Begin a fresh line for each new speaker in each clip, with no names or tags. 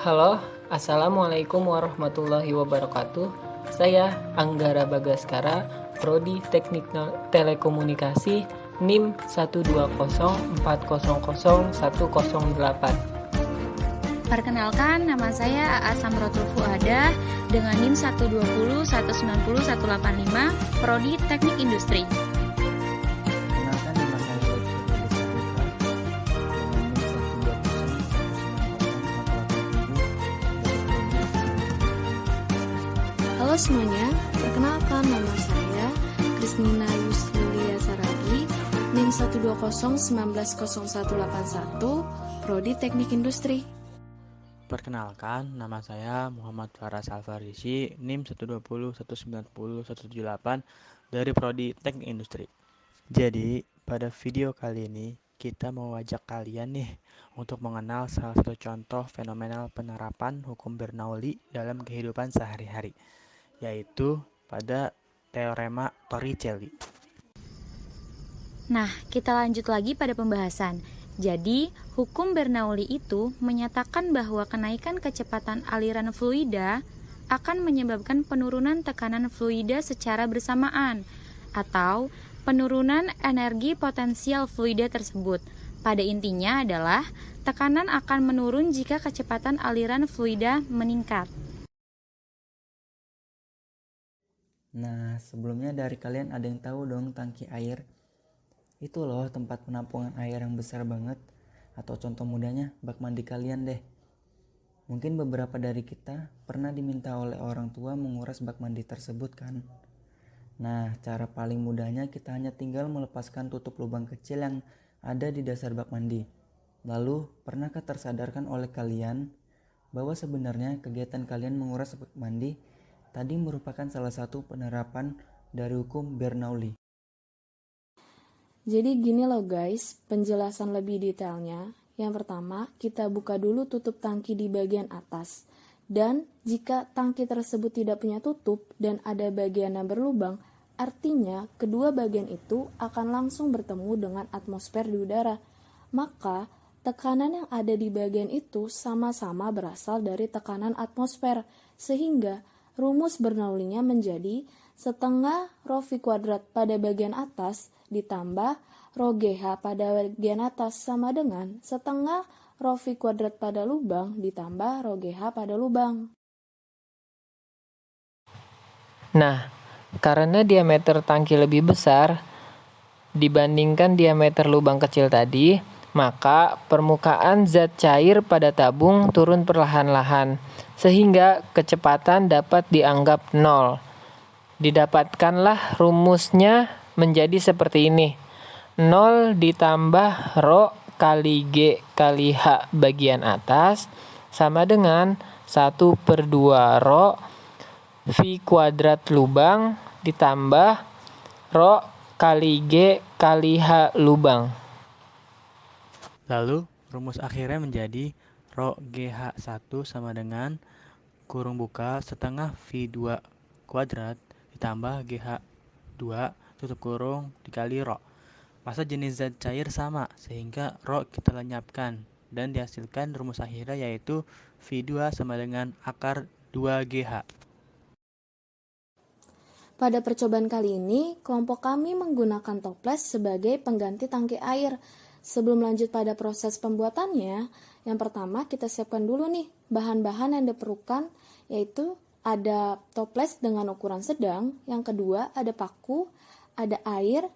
Halo, Assalamualaikum warahmatullahi wabarakatuh. Saya Anggara Bagaskara, Prodi Teknik Telekomunikasi, NIM 120400108.
Perkenalkan, nama saya Aa Samrotul Fuadah dengan NIM 120190185, Prodi Teknik Industri.
Kenalkan, nama saya Lutfi Rizky dengan NIM 120190187.
Halo semuanya, perkenalkan nama saya Krisnina Yuslilia Saragi, NIM 120190181, Prodi Teknik Industri.
Perkenalkan, nama saya Muhammad Faras Alfarisi, NIM 120190178 dari Prodi Teknik Industri. Jadi, pada video kali ini kita mau ajak kalian nih untuk mengenal salah satu contoh fenomenal penerapan hukum Bernoulli dalam kehidupan sehari-hari, yaitu pada teorema Torricelli.
Nah, kita lanjut lagi pada pembahasan. Jadi, hukum Bernoulli itu menyatakan bahwa kenaikan kecepatan aliran fluida akan menyebabkan penurunan tekanan fluida secara bersamaan atau penurunan energi potensial fluida tersebut. Pada intinya adalah tekanan akan menurun jika kecepatan aliran fluida meningkat.
Nah, sebelumnya dari kalian ada yang tahu dong tangki air? Itu loh tempat penampungan air yang besar banget, atau contoh mudahnya bak mandi kalian deh. Mungkin beberapa dari kita pernah diminta oleh orang tua menguras bak mandi tersebut kan? Nah, cara paling mudahnya kita hanya tinggal melepaskan tutup lubang kecil yang ada di dasar bak mandi. Lalu, pernahkah tersadarkan oleh kalian bahwa sebenarnya kegiatan kalian menguras bak mandi tadi merupakan salah satu penerapan dari hukum Bernoulli?
Jadi gini loh guys, penjelasan lebih detailnya. Yang pertama, kita buka dulu tutup tangki di bagian atas. Dan jika tangki tersebut tidak punya tutup dan ada bagian yang berlubang, artinya kedua bagian itu akan langsung bertemu dengan atmosfer di udara. Maka, tekanan yang ada di bagian itu sama-sama berasal dari tekanan atmosfer, sehingga rumus Bernoulli-nya menjadi setengah rho V kuadrat pada bagian atas ditambah rho GH pada bagian atas sama dengan setengah rho V kuadrat pada lubang ditambah rho GH pada lubang.
Nah, karena diameter tangki lebih besar dibandingkan diameter lubang kecil tadi, maka permukaan zat cair pada tabung turun perlahan-lahan, sehingga kecepatan dapat dianggap 0. Didapatkanlah rumusnya menjadi seperti ini. 0 ditambah rho kali G kali H bagian atas sama dengan 1/2 rho V kuadrat lubang ditambah rho kali G kali H lubang.
Lalu, rumus akhirnya menjadi rho GH1 sama dengan kurung buka setengah V2 kuadrat ditambah GH2 tutup kurung dikali rho. Masa jenis zat cair sama, sehingga rho kita lenyapkan dan dihasilkan rumus akhirnya yaitu V2 sama dengan akar 2GH.
Pada percobaan kali ini, kelompok kami menggunakan toples sebagai pengganti tangki air. Sebelum lanjut pada proses pembuatannya, yang pertama kita siapkan dulu nih bahan-bahan yang diperlukan, yaitu ada toples dengan ukuran sedang, yang kedua ada paku, ada air,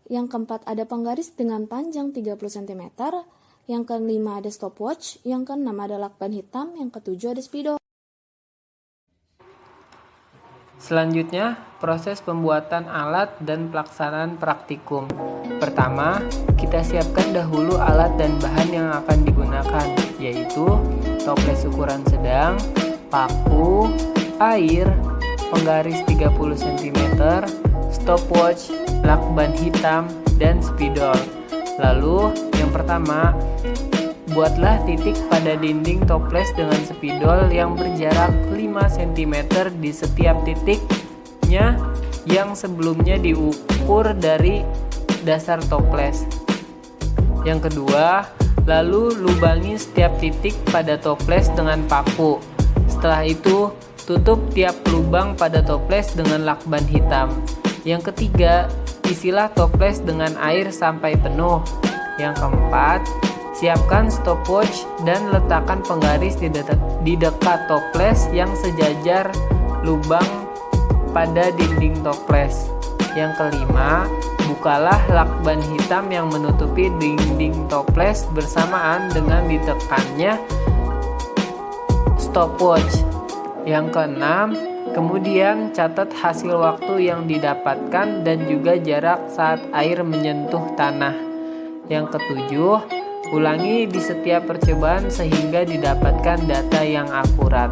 yang keempat ada penggaris dengan panjang 30 cm, yang kelima ada stopwatch, yang keenam ada lakban hitam, yang ketujuh ada spidol.
Selanjutnya, proses pembuatan alat dan pelaksanaan praktikum. Pertama, kita siapkan dahulu alat dan bahan yang akan digunakan, yaitu toples ukuran sedang, paku, air, penggaris 30 cm, stopwatch, lakban hitam, dan spidol. Lalu, yang pertama, buatlah titik pada dinding toples dengan spidol yang berjarak 5 cm di setiap titiknya yang sebelumnya diukur dari dasar toples. Yang kedua, Lalu lubangi setiap titik pada toples dengan paku. Setelah itu, tutup tiap lubang pada toples dengan lakban hitam. Yang ketiga, isilah toples dengan air sampai penuh. Yang keempat, siapkan stopwatch dan letakkan penggaris di dekat toples yang sejajar lubang pada dinding toples. Yang kelima, bukalah lakban hitam yang menutupi dinding toples bersamaan dengan ditekannya stopwatch. Yang keenam, kemudian catat hasil waktu yang didapatkan dan juga jarak saat air menyentuh tanah. Yang ketujuh, ulangi di setiap percobaan sehingga didapatkan data yang akurat.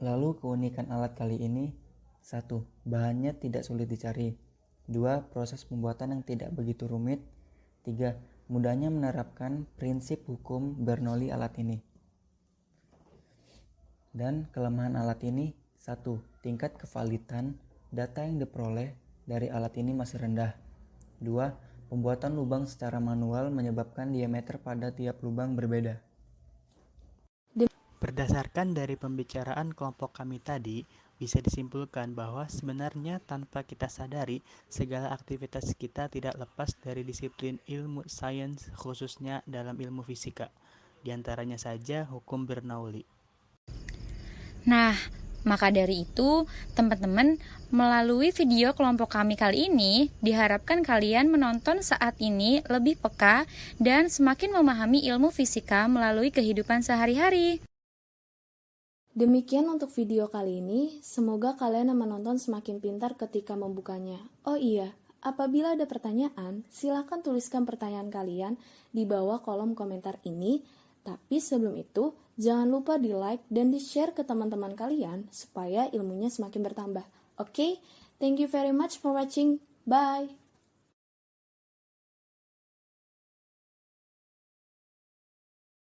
Lalu keunikan alat kali ini: 1. Bahannya tidak sulit dicari. 2. Proses pembuatan yang tidak begitu rumit. 3. Mudahnya menerapkan prinsip hukum Bernoulli alat ini. Dan kelemahan alat ini: 1. Tingkat kevalidan data yang diperoleh dari alat ini masih rendah. 2. Pembuatan lubang secara manual menyebabkan diameter pada tiap lubang berbeda.
Berdasarkan dari pembicaraan kelompok kami tadi, bisa disimpulkan bahwa sebenarnya tanpa kita sadari, segala aktivitas kita tidak lepas dari disiplin ilmu sains, khususnya dalam ilmu fisika. Di antaranya saja hukum Bernoulli.
Nah, maka dari itu, teman-teman, melalui video kelompok kami kali ini, diharapkan kalian menonton saat ini lebih peka dan semakin memahami ilmu fisika melalui kehidupan sehari-hari.
Demikian untuk video kali ini, semoga kalian yang menonton semakin pintar ketika membukanya. Oh iya, apabila ada pertanyaan, silahkan tuliskan pertanyaan kalian di bawah kolom komentar ini. Tapi sebelum itu, jangan lupa di like dan di share ke teman-teman kalian supaya ilmunya semakin bertambah. Oke, thank you very much for watching. Bye!